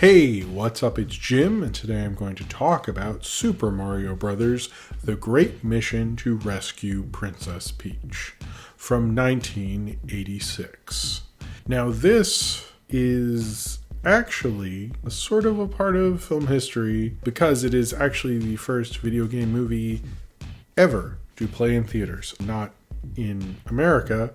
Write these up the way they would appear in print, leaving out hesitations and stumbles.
Hey, what's up? It's Jim, and today I'm going to talk about Super Mario Bros. The Great Mission to Rescue Princess Peach from 1986. Now, this is actually a sort of a part of film history because it is actually the first video game movie ever to play in theaters, not in America,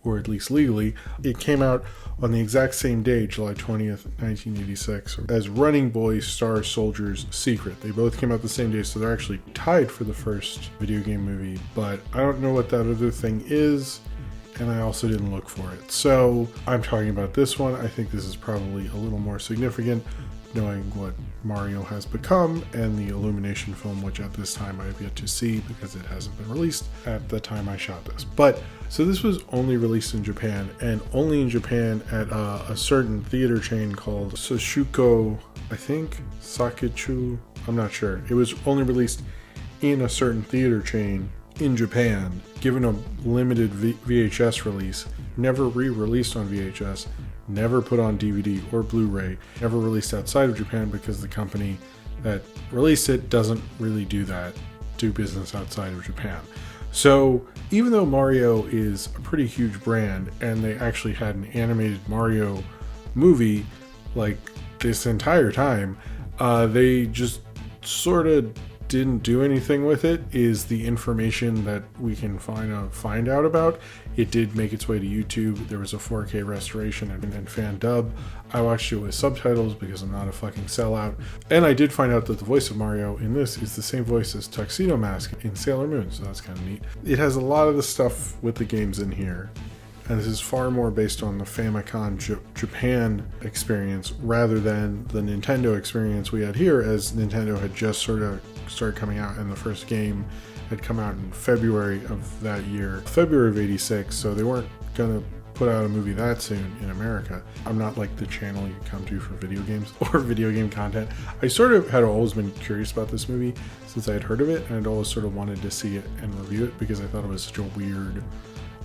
or at least legally. It came out on the exact same day, July 20th, 1986, as Running Boy Star Soldier's Secret. They both came out the same day, so they're actually tied for the first video game movie, but I don't know what that other thing is, and I also didn't look for it. So I'm talking about this one. I think this is probably a little more significant, knowing what Mario has become and the Illumination film, which at this time I have yet to see because it hasn't been released at the time I shot this. But so this was only released in Japan, and only in Japan at a certain theater chain called Soshuko, I think, Sakichu, I'm not sure. It was only released in a certain theater chain in Japan, given a limited VHS release, never re-released on VHS, never put on DVD or Blu-ray, never released outside of Japan because the company that released it doesn't really do business outside of Japan. So even though Mario is a pretty huge brand and they actually had an animated Mario movie like this entire time, they just sort of didn't do anything with it, is the information that we can find out about. It did make its way to YouTube. There was a 4K restoration and fan dub. I watched it with subtitles because I'm not a fucking sellout. And I did find out that the voice of Mario in this is the same voice as Tuxedo Mask in Sailor Moon, so that's kind of neat. It has a lot of the stuff with the games in here, and this is far more based on the Famicom Japan experience rather than the Nintendo experience we had here, as Nintendo had just sort of started coming out, and the first game had come out in February of that year, February of '86, so they weren't gonna put out a movie that soon in America. I'm not like the channel you come to for video games or video game content. I sort of had always been curious about this movie since I had heard of it, and I'd always sort of wanted to see it and review it because I thought it was such a weird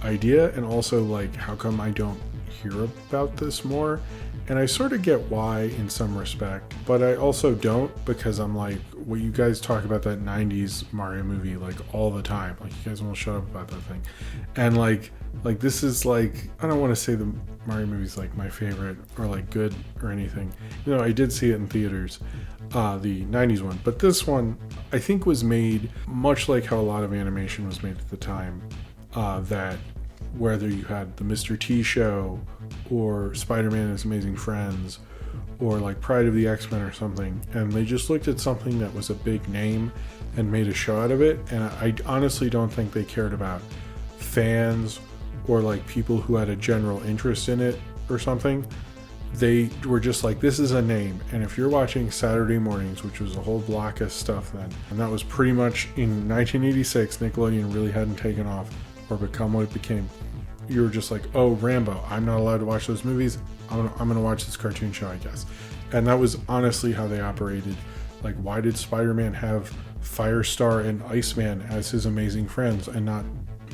idea, and also like, how come I don't hear about this more? And I sort of get why in some respect, but I also don't, because I'm like, well, you guys talk about that 90s Mario movie like all the time, like you guys won't shut up about that thing. And like this is like, I don't want to say the Mario movie's like my favorite or like good or anything. You know, I did see it in theaters, the 90s one, but this one I think was made much like how a lot of animation was made at the time, that whether you had the Mr. T show or Spider-Man and His Amazing Friends or like Pride of the X-Men or something, and they just looked at something that was a big name and made a show out of it. And I honestly don't think they cared about fans or like people who had a general interest in it or something. They were just like, this is a name, and if you're watching Saturday mornings, which was a whole block of stuff then, and that was pretty much in 1986, Nickelodeon really hadn't taken off or become what it became, you were just like, oh, Rambo, I'm not allowed to watch those movies, I'm gonna watch this cartoon show, I guess. And that was honestly how they operated. Like, why did Spider-Man have Firestar and Iceman as his amazing friends and not,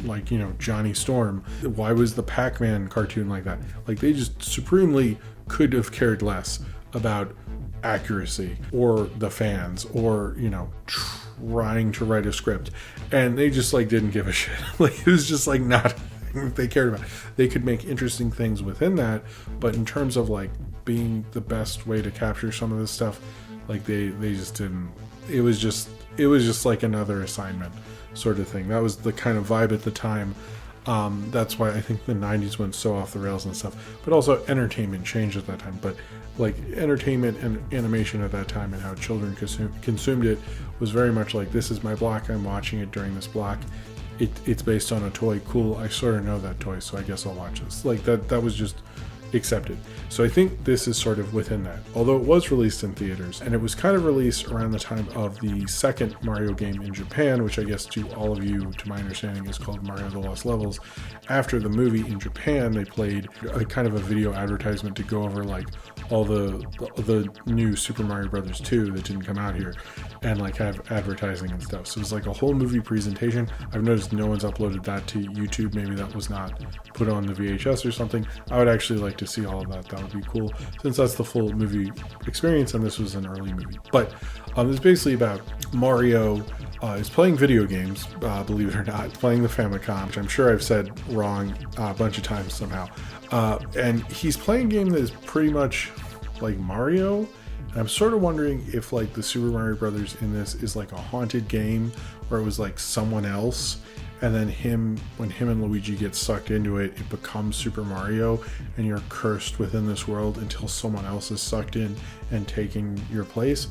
like, you know, Johnny Storm? Why was the Pac-Man cartoon like that? Like, they just supremely could have cared less about accuracy or the fans or, you know, trying to write a script, and they just like didn't give a shit. Like, it was just like not they cared about. They could make interesting things within that, but in terms of like being the best way to capture some of this stuff, like they just didn't. It was just like another assignment sort of thing. That was the kind of vibe at the time. That's why I think the 90s went so off the rails and stuff, but also entertainment changed at that time. But like entertainment and animation at that time and how children consumed it was very much like, this is my block, I'm watching it during this block. It's based on a toy, cool, I sort of know that toy, so I guess I'll watch this. Like that was just accepted. So I think this is sort of within that, although it was released in theaters, and it was kind of released around the time of the second Mario game in Japan, which I guess to all of you, to my understanding, is called Mario the Lost Levels. After the movie in Japan, they played a kind of a video advertisement to go over like all the new Super Mario Bros. 2 that didn't come out here, and like have advertising and stuff. So it was like a whole movie presentation. I've noticed no one's uploaded that to YouTube. Maybe that was not put on the VHS or something. I would actually like to to see all of that, that would be cool, since that's the full movie experience and this was an early movie. But it's basically about Mario is playing video games, believe it or not, playing the Famicom, which I'm sure I've said wrong a bunch of times somehow. And he's playing a game that is pretty much like Mario. And I'm sort of wondering if like the Super Mario Brothers in this is like a haunted game, or it was like someone else, and then when him and Luigi get sucked into it, it becomes Super Mario, and you're cursed within this world until someone else is sucked in and taking your place.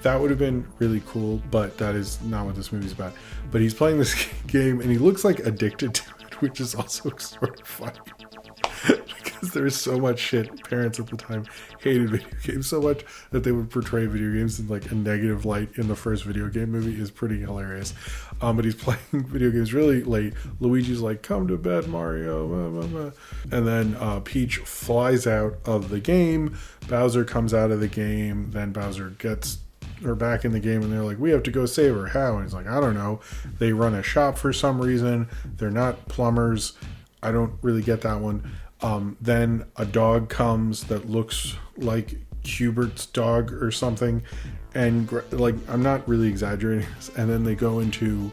That would have been really cool, but that is not what this movie's about. But he's playing this game, and he looks like addicted to it, which is also sort of funny. Because there's so much shit. Parents at the time hated video games so much that they would portray video games in like a negative light in the first video game movie is pretty hilarious. But he's playing video games really late. Luigi's like, come to bed, Mario. Blah, blah, blah. And then Peach flies out of the game. Bowser comes out of the game. Then Bowser gets her back in the game, and they're like, we have to go save her. How? And he's like, I don't know. They run a shop for some reason. They're not plumbers. I don't really get that one. Then a dog comes that looks like Hubert's dog or something, and like, I'm not really exaggerating this. And then they go into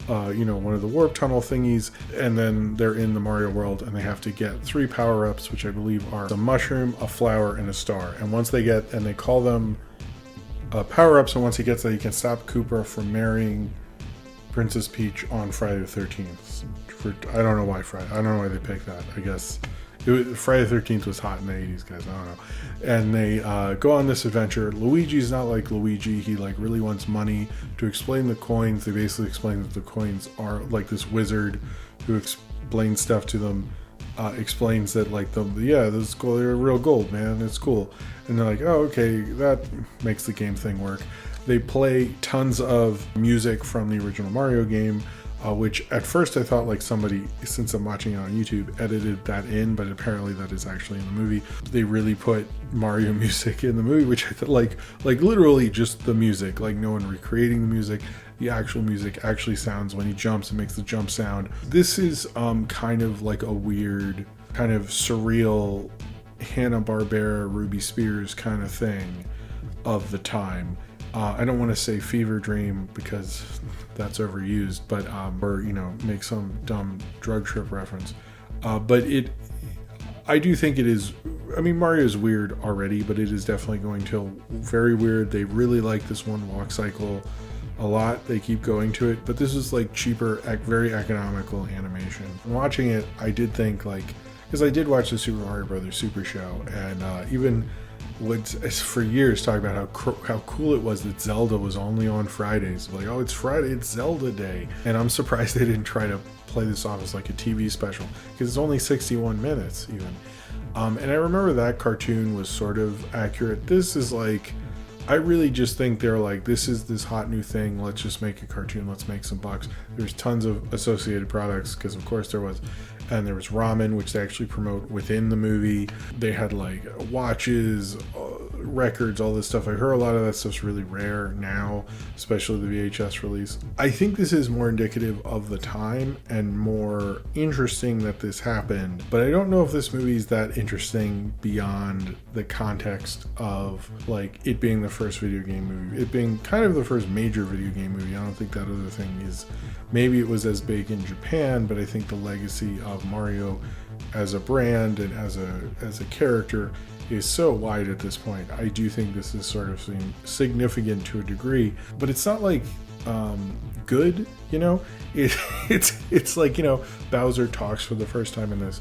one of the warp tunnel thingies, and then they're in the Mario world, and they have to get 3 power-ups, which I believe are a mushroom, a flower, and a star. And once they get, and they call them power-ups, and once he gets that, he can stop Koopa from marrying Princess Peach on Friday the 13th. I don't know why Friday. I don't know why they picked that. I guess Friday the 13th was hot in the 80s, guys. I don't know. And they go on this adventure. Luigi's not like Luigi. He like really wants money to explain the coins. They basically explain that the coins are like this wizard who explains stuff to them. Explains that like this is cool. They're real gold, man. It's cool. And they're like, oh, okay, that makes the game thing work. They play tons of music from the original Mario game. Which at first I thought like somebody, since I'm watching it on YouTube, edited that in, but apparently that is actually in the movie. They really put Mario music in the movie, which I thought like literally just the music, like no one recreating the music. The actual music actually sounds when he jumps, it makes the jump sound. This is kind of like a weird, kind of surreal Hanna-Barbera, Ruby Spears kind of thing of the time. I don't want to say fever dream because that's overused, but or make some dumb drug trip reference. But I do think it is. I mean, Mario's weird already, but it is definitely going to very weird. They really like this one walk cycle a lot. They keep going to it, but this is like cheaper, very economical animation. Watching it, I did think because I did watch the Super Mario Brothers Super Show, and even would for years talk about how cool it was that Zelda was only on Fridays. Like, oh, it's Friday, it's Zelda Day. And I'm surprised they didn't try to play this off as like a TV special, because it's only 61 minutes even. And I remember that cartoon was sort of accurate. This is like, I really just think they're like, this is this hot new thing, let's just make a cartoon, let's make some bucks. There's tons of associated products, because of course there was. And there was ramen, which they actually promote within the movie. They had like watches, records, all this stuff. I heard a lot of that stuff's really rare now, especially the VHS release. I think this is more indicative of the time and more interesting that this happened. But I don't know if this movie is that interesting beyond the context of like it being the first video game movie, it being kind of the first major video game movie. I don't think that other thing is. Maybe it was as big in Japan, but I think the legacy of Mario as a brand and as a character is so wide at this point. I do think this is sort of significant to a degree, but it's not like good, it's like, Bowser talks for the first time in this.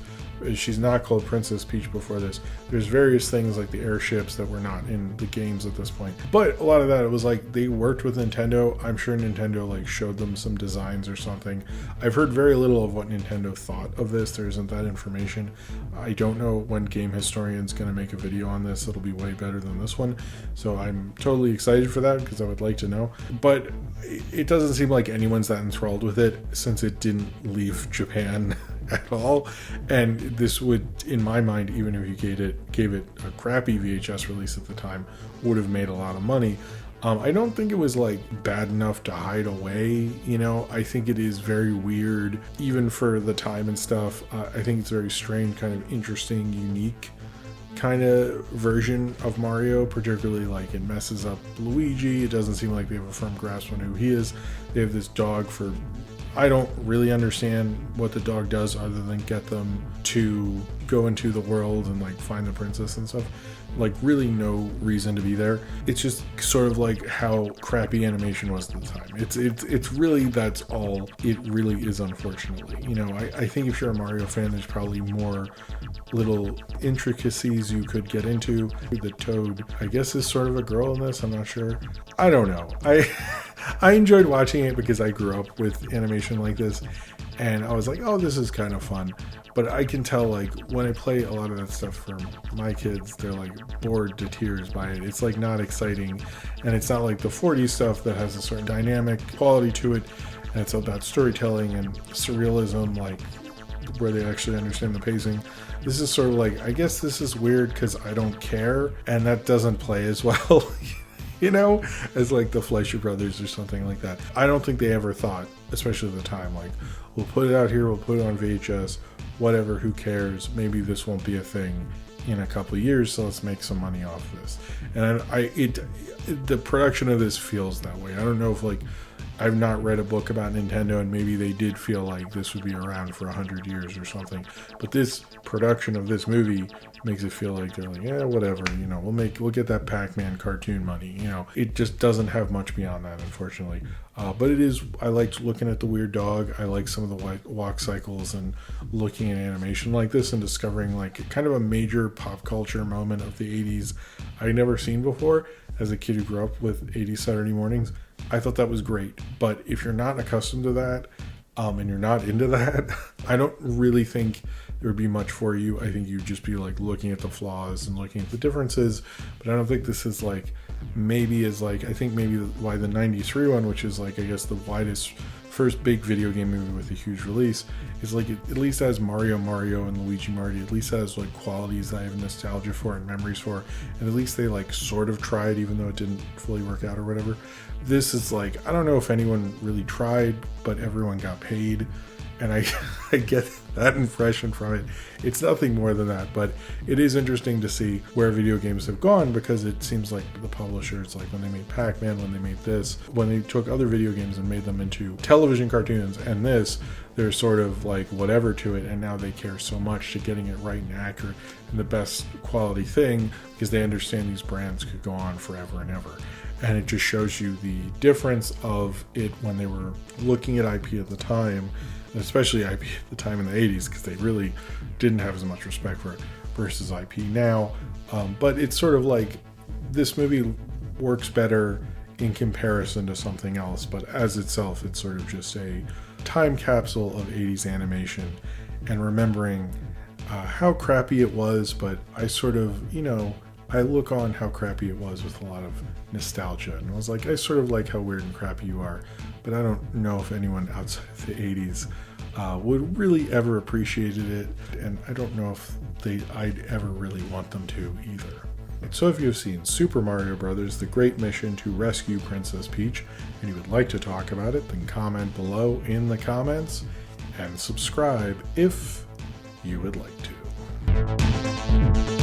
She's not called Princess Peach before this. There's various things like the airships that were not in the games at this point. But a lot of that, it was like they worked with Nintendo. I'm sure Nintendo like showed them some designs or something. I've heard very little of what Nintendo thought of this. There isn't that information. I don't know when Game Historian's going to make a video on this. It'll be way better than this one. So I'm totally excited for that because I would like to know. But it doesn't seem like anyone's that enthralled with it since it didn't leave Japan at all. And this would, in my mind, even if you gave it a crappy VHS release at the time, would have made a lot of money. I don't think it was like bad enough to hide away, I think it is very weird, even for the time and stuff. I think it's very strange, kind of interesting, unique. kind of version of Mario, particularly like it messes up Luigi. It doesn't seem like they have a firm grasp on who he is. They have this dog for, I don't really understand what the dog does other than get them to go into the world and like find the princess and stuff. Like really no reason to be there. It's just sort of like how crappy animation was at the time. It's really, that's all it really is, unfortunately. You know, I think if you're a Mario fan, there's probably more little intricacies you could get into. The Toad, I guess, is sort of a girl in this. I'm not sure. I don't know. I enjoyed watching it because I grew up with animation like this, and I was like, oh, this is kind of fun. But I can tell, like, when I play a lot of that stuff for my kids, they're like bored to tears by it. It's like not exciting, and it's not like the 40s stuff that has a certain dynamic quality to it, and it's about storytelling and surrealism, like where they actually understand the pacing. This is sort of like, I guess this is weird because I don't care, and that doesn't play as well you know, as like the Fleischer Brothers or something like that. I don't think they ever thought, especially at the time, like, we'll put it out here, we'll put it on VHS, whatever, who cares, maybe this won't be a thing in a couple of years, so let's make some money off this. And the production of this feels that way. I don't know if, like, I've not read a book about Nintendo, and maybe they did feel like this would be around for 100 years or something, but this production of this movie makes it feel like they're like, yeah, whatever, you know, we'll get that Pac-Man cartoon money, you know. It just doesn't have much beyond that, unfortunately. But it is, I liked looking at the weird dog. I like some of the walk cycles and looking at animation like this and discovering like kind of a major pop culture moment of the 80s I'd never seen before as a kid who grew up with 80s Saturday mornings. I thought that was great. But if you're not accustomed to that, and you're not into that, I don't really think there would be much for you. I think you'd just be like looking at the flaws and looking at the differences, but I don't think this is like, maybe is like, I think maybe why the 93 one, which is like, I guess the widest first big video game movie with a huge release, is like, it at least has Mario and Luigi Marty, at least has like qualities that I have nostalgia for and memories for, and at least they like sort of tried, even though it didn't fully work out or whatever. This is like, I don't know if anyone really tried, but everyone got paid, and I get that impression from it. It's nothing more than that, but it is interesting to see where video games have gone, because it seems like the publishers, like when they made Pac-Man, when they made this, when they took other video games and made them into television cartoons, and this, there's sort of like whatever to it, and now they care so much to getting it right and accurate and the best quality thing, because they understand these brands could go on forever and ever. And it just shows you the difference of it when they were looking at IP at the time, especially IP at the time in the 80s, because they really didn't have as much respect for it versus IP now. But it's sort of like, this movie works better in comparison to something else, but as itself, it's sort of just a time capsule of 80s animation and remembering how crappy it was. But I sort of, you know, I look on how crappy it was with a lot of nostalgia, and I was like, I sort of like how weird and crappy you are, but I don't know if anyone outside of the 80s would really ever appreciated it, and I don't know if I'd ever really want them to either. So if you've seen Super Mario Bros. The Great Mission to Rescue Princess Peach, and you would like to talk about it, then comment below in the comments, and subscribe if you would like to.